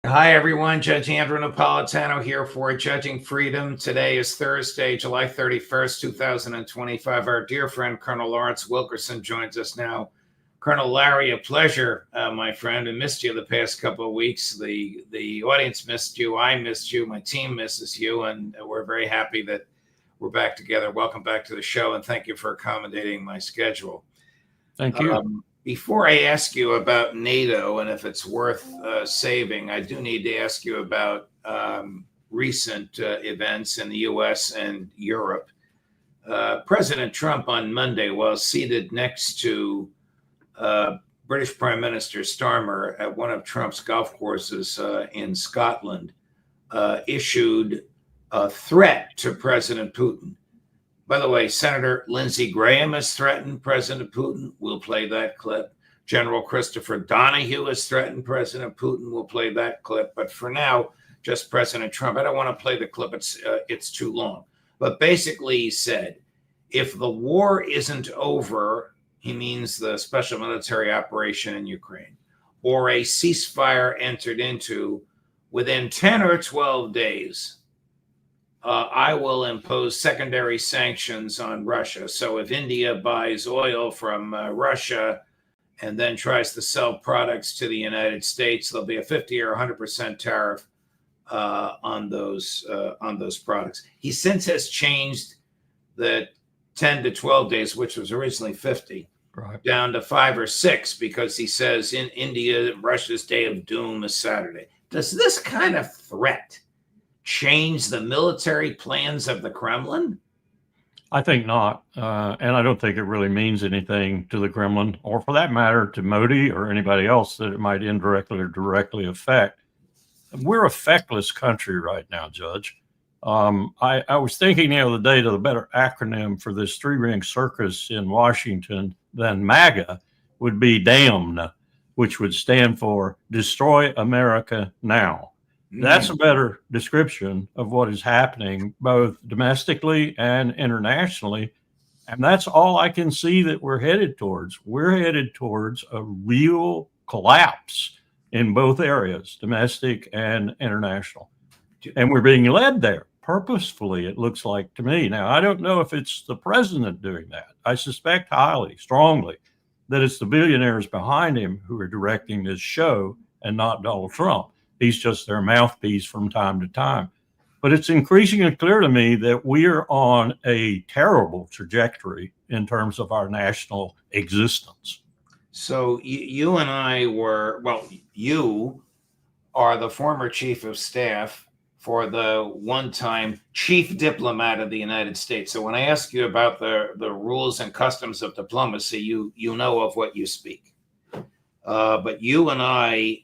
Hi, everyone. Judge Andrew Napolitano here for Judging Freedom. Today is Thursday, July 31st, 2025. Our dear friend, Colonel Lawrence Wilkerson, joins us now. Colonel Larry, a pleasure, my friend. I missed you the past couple of weeks. The audience missed you. I missed you. My team misses you. And we're very happy that we're back together. Welcome back to the show. And thank you for accommodating my schedule. Thank you. Before I ask you about NATO and if it's worth saving, I do need to ask you about recent events in the U.S. and Europe. President Trump on Monday, while seated next to British Prime Minister Starmer at one of Trump's golf courses in Scotland, issued a threat to President Putin. By the way, Senator Lindsey Graham has threatened President Putin. We'll play that clip. General Christopher Donahue has threatened President Putin. We'll play that clip. But for now, just President Trump. I don't want to play the clip. It's too long. But basically, he said, if the war isn't over, he means the special military operation in Ukraine, or a ceasefire entered into within 10 or 12 days, I will impose secondary sanctions on Russia. So if India buys oil from Russia and then tries to sell products to the United States, there'll be a 50 or 100% tariff on those products. He since has changed the 10 to 12 days, which was originally 50, right, down to 5 or 6, because he says in India, Russia's day of doom is Saturday. Does this kind of threat change the military plans of the Kremlin? I think not. And I don't think it really means anything to the Kremlin, or for that matter, to Modi or anybody else that it might indirectly or directly affect. We're a feckless country right now, Judge. I was thinking the other day that a better acronym for this three-ring circus in Washington than MAGA would be DAMN, which would stand for Destroy America Now. That's a better description of what is happening both domestically and internationally. And that's all I can see that we're headed towards. We're headed towards a real collapse in both areas, domestic and international. And we're being led there purposefully, it looks like to me. Now, I don't know if it's the president doing that. I suspect highly, strongly, that it's the billionaires behind him who are directing this show and not Donald Trump. He's just their mouthpiece from time to time. But it's increasingly clear to me that we are on a terrible trajectory in terms of our national existence. So you and I were, well, you are the former chief of staff for the one-time chief diplomat of the United States. So when I ask you about the rules and customs of diplomacy, you know of what you speak. But you and I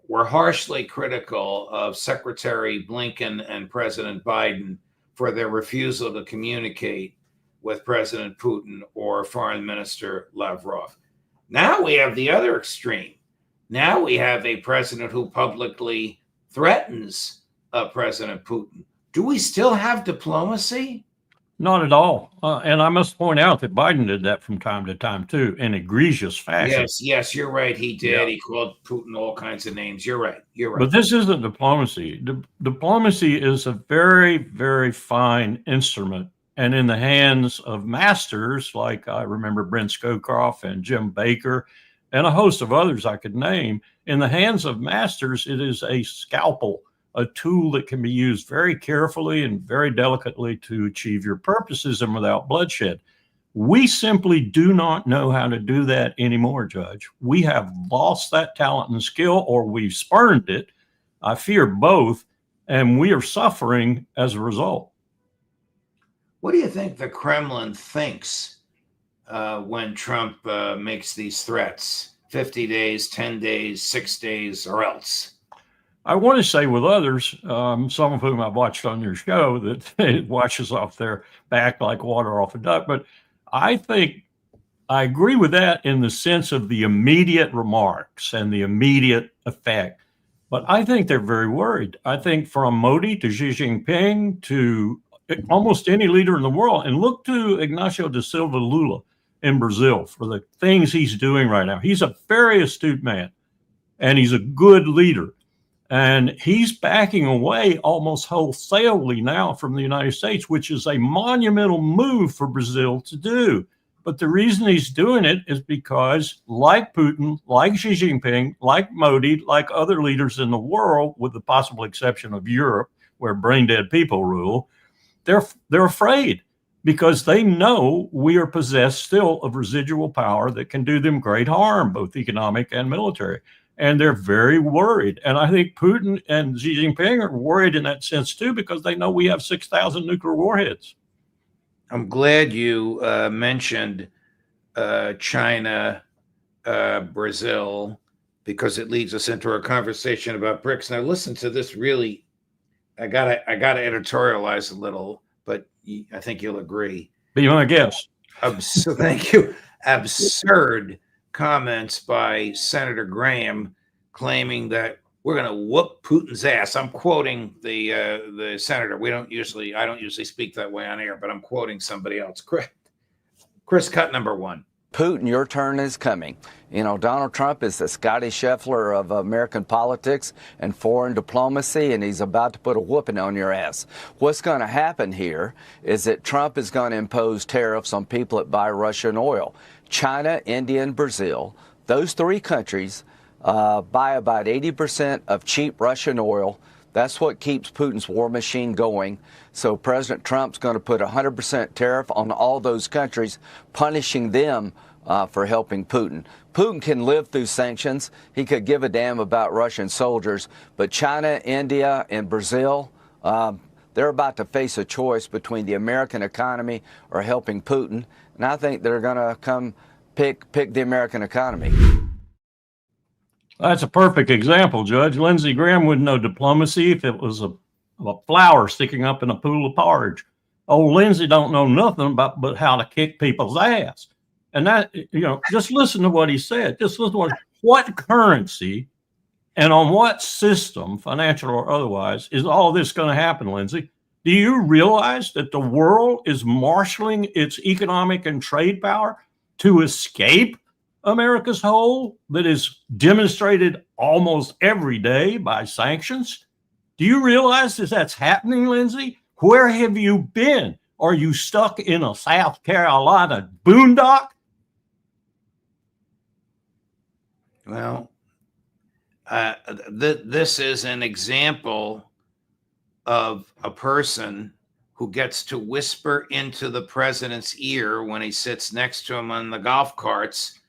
were harshly critical of Secretary Blinken and President Biden for their refusal to communicate with President Putin or Foreign Minister Lavrov. Now we have the other extreme. Now we have a president who publicly threatens President Putin. Do we still have diplomacy? Not at all. And I must point out that Biden did that from time to time, too, in egregious fashion. Yes, you're right. He did. Yeah. He called Putin all kinds of names. You're right. But this isn't diplomacy. Diplomacy is a very, very fine instrument. And in the hands of masters, like I remember Brent Scowcroft and Jim Baker and a host of others I could name, in the hands of masters, it is a scalpel, a tool that can be used very carefully and very delicately to achieve your purposes and without bloodshed. We simply do not know how to do that anymore, Judge. We have lost that talent and skill, or we've spurned it. I fear both, and we are suffering as a result. What do you think the Kremlin thinks when Trump makes these threats? 50 days, 10 days, 6 days, or else? I want to say with others, some of whom I've watched on your show, that it washes off their back like water off a duck. But I think I agree with that in the sense of the immediate remarks and the immediate effect. But I think they're very worried. I think from Modi to Xi Jinping to almost any leader in the world, and look to Ignacio da Silva Lula in Brazil for the things he's doing right now. He's a very astute man. and he's a good leader. And he's backing away almost wholesalely now from the United States, which is a monumental move for Brazil to do. But the reason he's doing it is because, like Putin, like Xi Jinping, like Modi, like other leaders in the world, with the possible exception of Europe, where brain dead people rule, they're afraid, because they know we are possessed still of residual power that can do them great harm, both economic and military. And they're very worried. And I think Putin and Xi Jinping are worried in that sense too, because they know we have 6,000 nuclear warheads. I'm glad you mentioned China, Brazil, because it leads us into our conversation about BRICS. Now, listen to this. Really, I gotta editorialize a little, but I think you'll agree. Be my guest. So thank you. Absurd comments by Senator Graham claiming that we're going to whoop Putin's ass. I'm quoting the senator. I don't usually speak that way on air, but I'm quoting somebody else. Chris, cut number one. Putin, your turn is coming. You know, Donald Trump is the Scotty Scheffler of American politics and foreign diplomacy, and he's about to put a whooping on your ass. What's going to happen here is that Trump is going to impose tariffs on people that buy Russian oil. China, India, and Brazil, those three countries buy about 80% of cheap Russian oil. That's what keeps Putin's war machine going. So President Trump's going to put 100% tariff on all those countries, punishing them for helping Putin. Putin can live through sanctions. He could give a damn about Russian soldiers. But China, India, and Brazil, they're about to face a choice between the American economy or helping Putin. And I think they're going to come pick the American economy. That's a perfect example, Judge. Lindsey Graham wouldn't know diplomacy if it was a flower sticking up in a pool of porridge. Old Lindsey don't know nothing but how to kick people's ass. And that, just listen to what he said. Just listen to what currency and on what system, financial or otherwise, is all this going to happen, Lindsey? Do you realize that the world is marshaling its economic and trade power to escape America's hold that is demonstrated almost every day by sanctions? Do you realize that that's happening, Lindsey? Where have you been? Are you stuck in a South Carolina boondock? Well, this is an example of a person who gets to whisper into the president's ear when he sits next to him on the golf carts,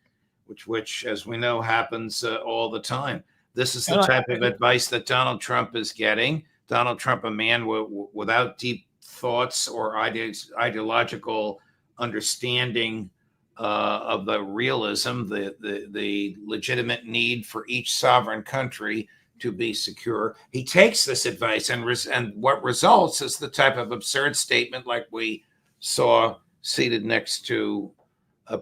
which as we know, happens all the time. This is the type of advice that Donald Trump is getting. Donald Trump, a man without deep thoughts or ideological understanding of the realism, the legitimate need for each sovereign country to be secure. He takes this advice, and what results is the type of absurd statement like we saw seated next to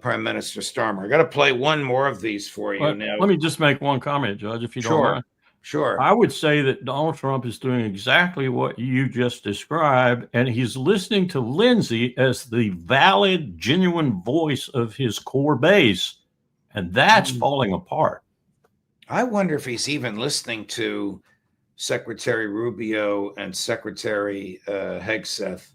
Prime Minister Starmer. I got to play one more of these for you now. Let me just make one comment, Judge, if you don't mind. Sure. I would say that Donald Trump is doing exactly what you just described, and he's listening to Lindsey as the valid, genuine voice of his core base, and that's falling apart. I wonder if he's even listening to Secretary Rubio and Secretary Hegseth.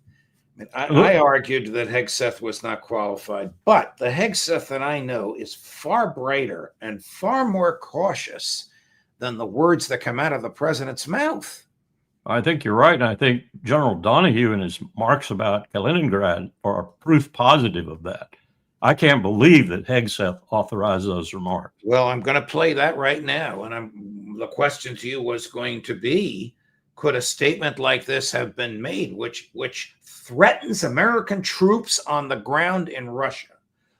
I argued that Hegseth was not qualified, but the Hegseth that I know is far brighter and far more cautious than the words that come out of the president's mouth. I think you're right, and I think General Donahue and his remarks about Kaliningrad are proof positive of that. I can't believe that Hegseth authorized those remarks. Well, I'm going to play that right now, and the question to you was going to be, could a statement like this have been made, which threatens American troops on the ground in Russia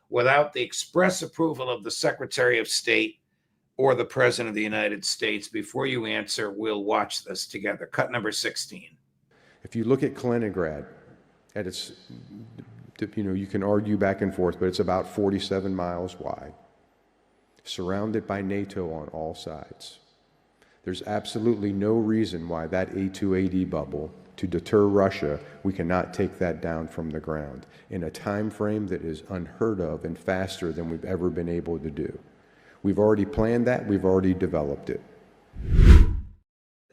without the express approval of the Secretary of State or the President of the United States? Before you answer, we'll watch this together. Cut number 16. If you look at Kaliningrad, you can argue back and forth, but it's about 47 miles wide, surrounded by NATO on all sides. There's absolutely no reason why that A2AD bubble, to deter Russia, we cannot take that down from the ground in a time frame that is unheard of and faster than we've ever been able to do. We've already planned that. We've already developed it.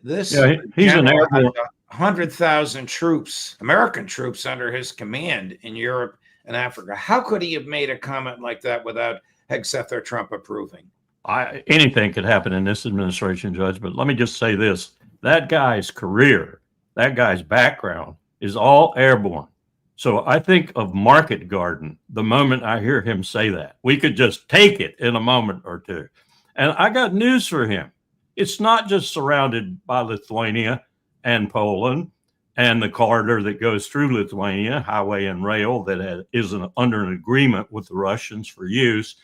This Yeah, he's an general airborne. had 100,000 troops, American troops, under his command in Europe and Africa. How could he have made a comment like that without Hegseth or Trump approving? Anything could happen in this administration, Judge, but let me just say this. That guy's career, that guy's background is all airborne. So I think of Market Garden the moment I hear him say that. We could just take it in a moment or two. And I got news for him. It's not just surrounded by Lithuania and Poland and the corridor that goes through Lithuania, highway and rail, that is under an agreement with the Russians for use.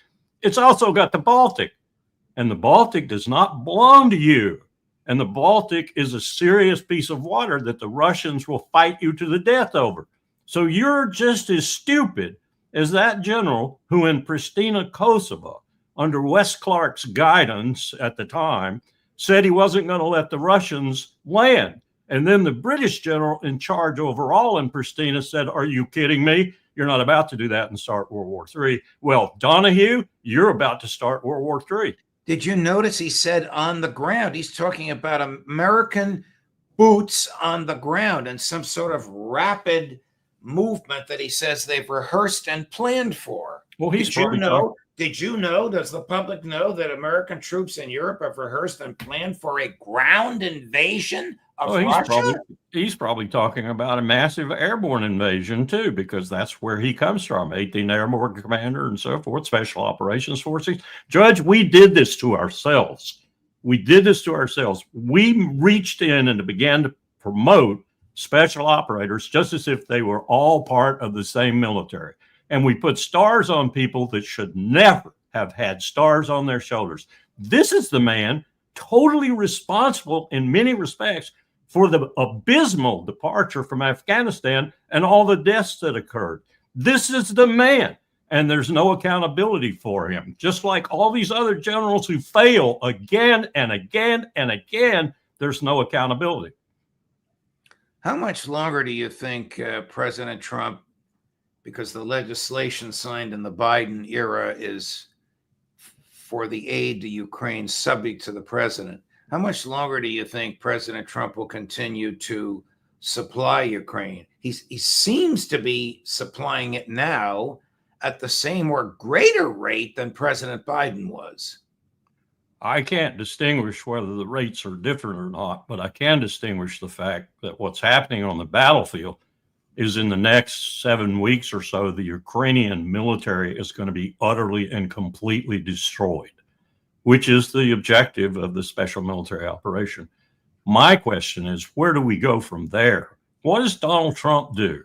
It's also got the Baltic. And the Baltic does not belong to you. And the Baltic is a serious piece of water that the Russians will fight you to the death over. So you're just as stupid as that general who in Pristina, Kosovo, under Wes Clark's guidance at the time, said he wasn't going to let the Russians land. And then the British general in charge overall in Pristina said, "Are you kidding me? You're not about to do that and start World War III. Well, Donahue, you're about to start World War III. Did you notice he said on the ground? He's talking about American boots on the ground and some sort of rapid movement that he says they've rehearsed and planned for. Well, he's Did you probably know? Did you know? Does the public know that American troops in Europe have rehearsed and planned for a ground invasion of Russia? He's probably talking about a massive airborne invasion too, because that's where he comes from. 18th Airborne Commander and so forth, Special Operations Forces. Judge, we did this to ourselves. We did this to ourselves. We reached in and began to promote special operators just as if they were all part of the same military. And we put stars on people that should never have had stars on their shoulders. This is the man totally responsible in many respects for the abysmal departure from Afghanistan and all the deaths that occurred. This is the man, and there's no accountability for him. Just like all these other generals who fail again and again and again, there's no accountability. How much longer do you think President Trump, because the legislation signed in the Biden era is for the aid to Ukraine subject to the president, how much longer do you think President Trump will continue to supply Ukraine? He seems to be supplying it now at the same or greater rate than President Biden was. I can't distinguish whether the rates are different or not, but I can distinguish the fact that what's happening on the battlefield is in the next 7 weeks or so, the Ukrainian military is going to be utterly and completely destroyed, which is the objective of the special military operation. My question is, where do we go from there? What does Donald Trump do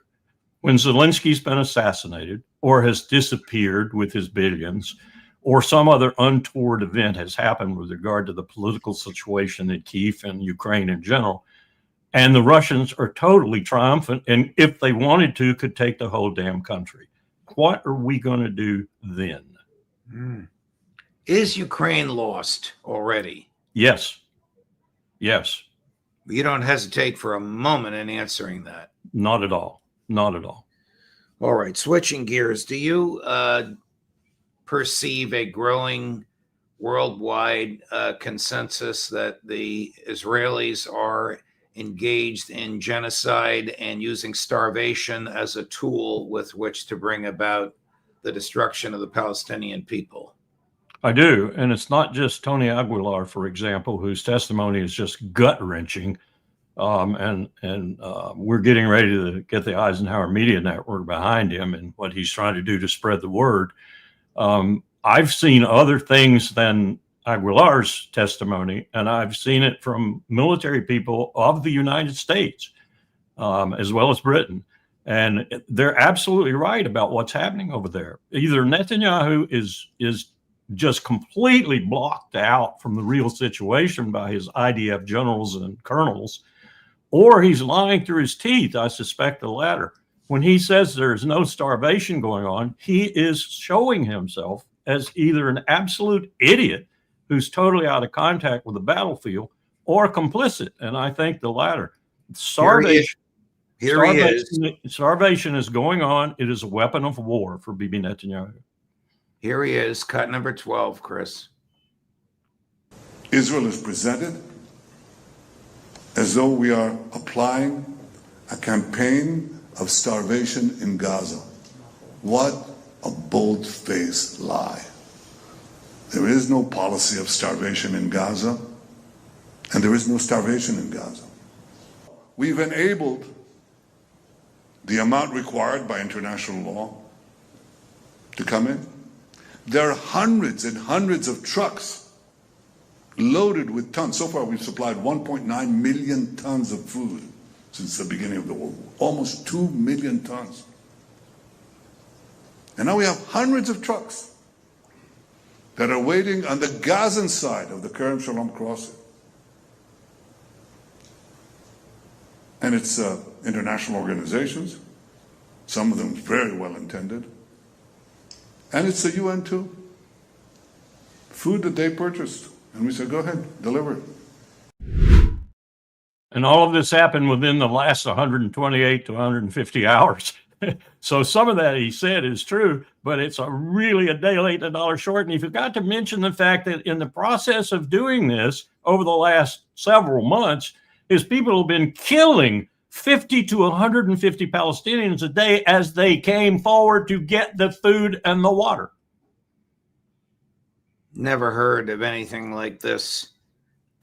when Zelensky's been assassinated or has disappeared with his billions, or some other untoward event has happened with regard to the political situation in Kyiv and Ukraine in general, and the Russians are totally triumphant, and if they wanted to, could take the whole damn country? What are we going to do then? Is Ukraine lost already? Yes. Yes. You don't hesitate for a moment in answering that. Not at all. Not at all. All right. Switching gears, do you perceive a growing worldwide consensus that the Israelis are engaged in genocide and using starvation as a tool with which to bring about the destruction of the Palestinian people? I do. And it's not just Tony Aguilar, for example, whose testimony is just gut-wrenching. We're getting ready to get the Eisenhower Media Network behind him and what he's trying to do to spread the word. I've seen other things than Aguilar's testimony, and I've seen it from military people of the United States, as well as Britain. And they're absolutely right about what's happening over there. Either Netanyahu is just completely blocked out from the real situation by his IDF generals and colonels, or he's lying through his teeth. I suspect the latter. When he says there's no starvation going on, he is showing himself as either an absolute idiot who's totally out of contact with the battlefield, or complicit. And I think the latter. Starvation is going on. It is a weapon of war for Bibi Netanyahu. Here he is, cut number 12, Chris. Israel is presented as though we are applying a campaign of starvation in Gaza. What a bold-faced lie. There is no policy of starvation in Gaza, and there is no starvation in Gaza. We've enabled the amount required by international law to come in. There are hundreds and hundreds of trucks loaded with tons. So far, we've supplied 1.9 million tons of food since the beginning of the war. Almost 2 million tons. And now we have hundreds of trucks that are waiting on the Gazan side of the Kerem Shalom crossing. And it's international organizations, some of them very well intended. And it's the UN too. Food that they purchased. And we said, go ahead, deliver it. And all of this happened within the last 128 to 150 hours. So some of that he said is true, but it's really a day late, a dollar short. And he forgot to mention the fact that in the process of doing this over the last several months, his people have been killing 50 to 150 Palestinians a day as they came forward to get the food and the water. Never heard of anything like this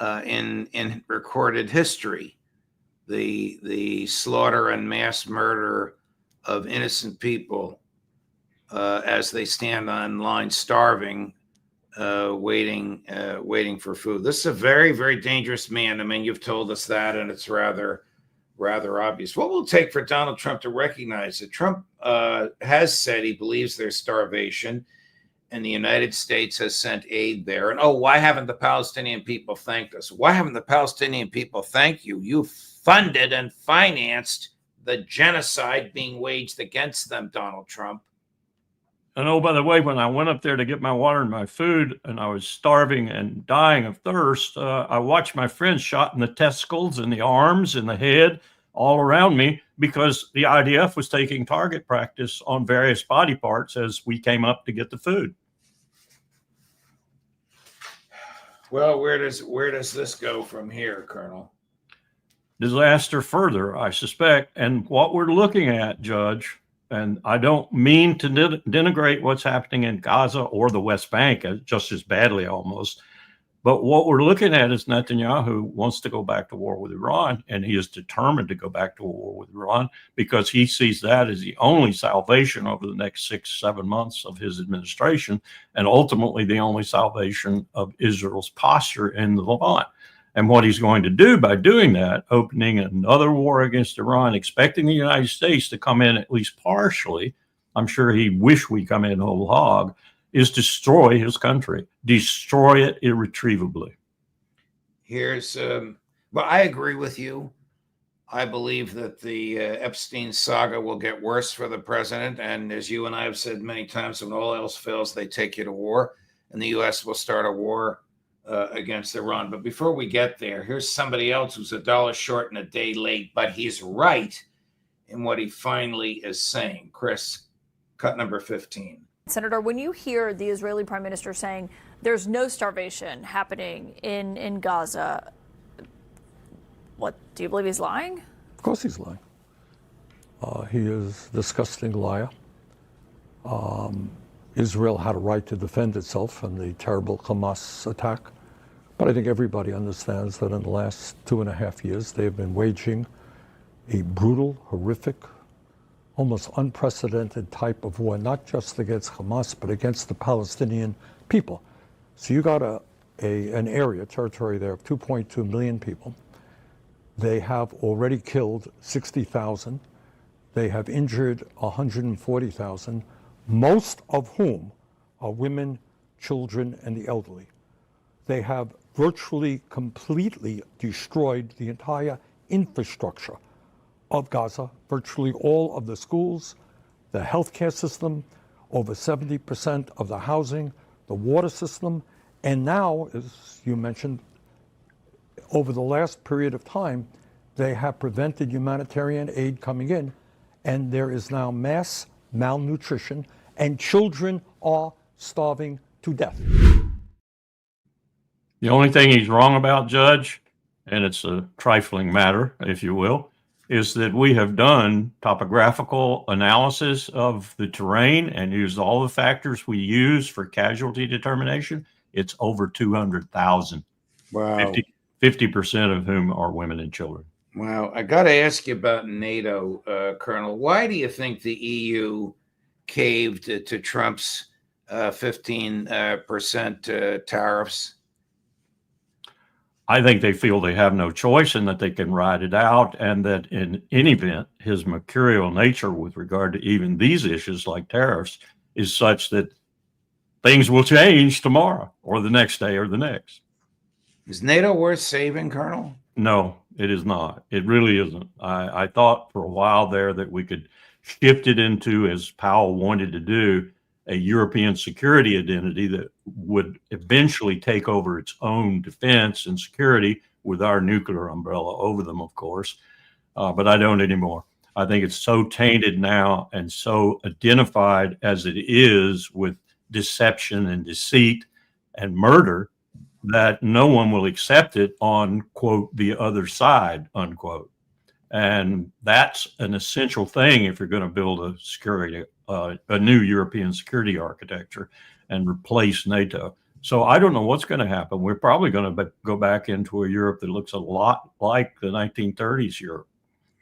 in recorded history. The slaughter and mass murder of innocent people as they stand on line starving, waiting for food. This is a very, very dangerous man. I mean, you've told us that, and it's rather obvious. What will it take for Donald Trump to recognize it? Trump has said he believes there's starvation, and the United States has sent aid there. And why haven't the Palestinian people thanked us? Why haven't the Palestinian people thanked you? You funded and financed the genocide being waged against them, Donald Trump. And by the way, when I went up there to get my water and my food, and I was starving and dying of thirst, I watched my friends shot in the testicles and the arms and the head all around me because the IDF was taking target practice on various body parts as we came up to get the food. Well, where does this go from here, Colonel? Disaster further, I suspect. And what we're looking at, Judge, and I don't mean to denigrate what's happening in Gaza or the West Bank just as badly almost, but what we're looking at is Netanyahu wants to go back to war with Iran, and he is determined to go back to a war with Iran because he sees that as the only salvation over the next 6-7 months of his administration, and ultimately the only salvation of Israel's posture in the Levant. And what he's going to do by doing that, opening another war against Iran, expecting the United States to come in at least partially, I'm sure he wish we come in whole hog, is destroy his country, destroy it irretrievably. Well, I agree with you. I believe that the Epstein saga will get worse for the president. And as you and I have said many times, when all else fails, they take you to war, and the U.S. will start a war against Iran. But before we get there, here's somebody else who's a dollar short and a day late, but he's right in what he finally is saying. Chris, cut number 15. Senator, when you hear the Israeli prime minister saying there's no starvation happening in Gaza, what, do you believe he's lying? Of course he's lying. He is a disgusting liar. Israel had a right to defend itself from the terrible Hamas attack. But I think everybody understands that in the last 2.5 years, they have been waging a brutal, horrific, almost unprecedented type of war, not just against Hamas, but against the Palestinian people. So you got an area, territory there of 2.2 million people. They have already killed 60,000. They have injured 140,000, most of whom are women, children, and the elderly. They have virtually completely destroyed the entire infrastructure of Gaza, virtually all of the schools, the healthcare system, over 70% of the housing, the water system, and now, as you mentioned, over the last period of time, they have prevented humanitarian aid coming in, and there is now mass malnutrition, and children are starving to death. The only thing he's wrong about, Judge, and it's a trifling matter, if you will, is that we have done topographical analysis of the terrain and used all the factors we use for casualty determination. It's over 200,000. Wow. 50% of whom are women and children. Wow. I got to ask you about NATO, Colonel. Why do you think the EU caved to Trump's 15% tariffs? I think they feel they have no choice and that they can ride it out, and that in any event, his mercurial nature with regard to even these issues like tariffs is such that things will change tomorrow or the next day or the next. Is NATO worth saving, Colonel? No, it is not. It really isn't. I thought for a while there that we could shift it into, as Powell wanted to do, a European security identity that would eventually take over its own defense and security with our nuclear umbrella over them, of course. But I don't anymore. I think it's so tainted now and so identified as it is with deception and deceit and murder that no one will accept it on, quote, the other side, unquote. And that's an essential thing if you're going to build a security, a new European security architecture and replace NATO. So I don't know what's going to happen. We're probably going to go back into a Europe that looks a lot like the 1930s Europe.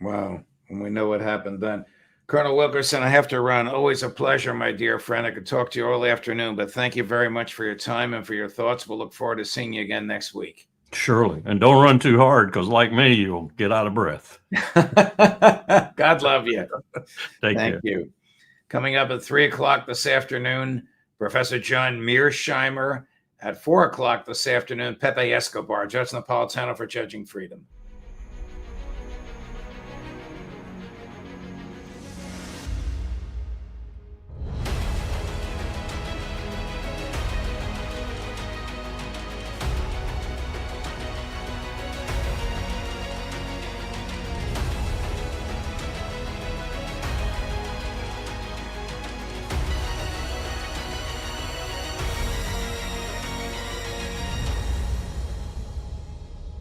Wow. And we know what happened then. Colonel Wilkerson, I have to run. Always a pleasure, my dear friend. I could talk to you all afternoon, but thank you very much for your time and for your thoughts. We'll look forward to seeing you again next week. Surely. And don't run too hard, because like me, you'll get out of breath. God love you. Thank Thank you. Coming up at 3:00 this afternoon, Professor John Mearsheimer. At 4:00 this afternoon, Pepe Escobar, Judge Napolitano for Judging Freedom.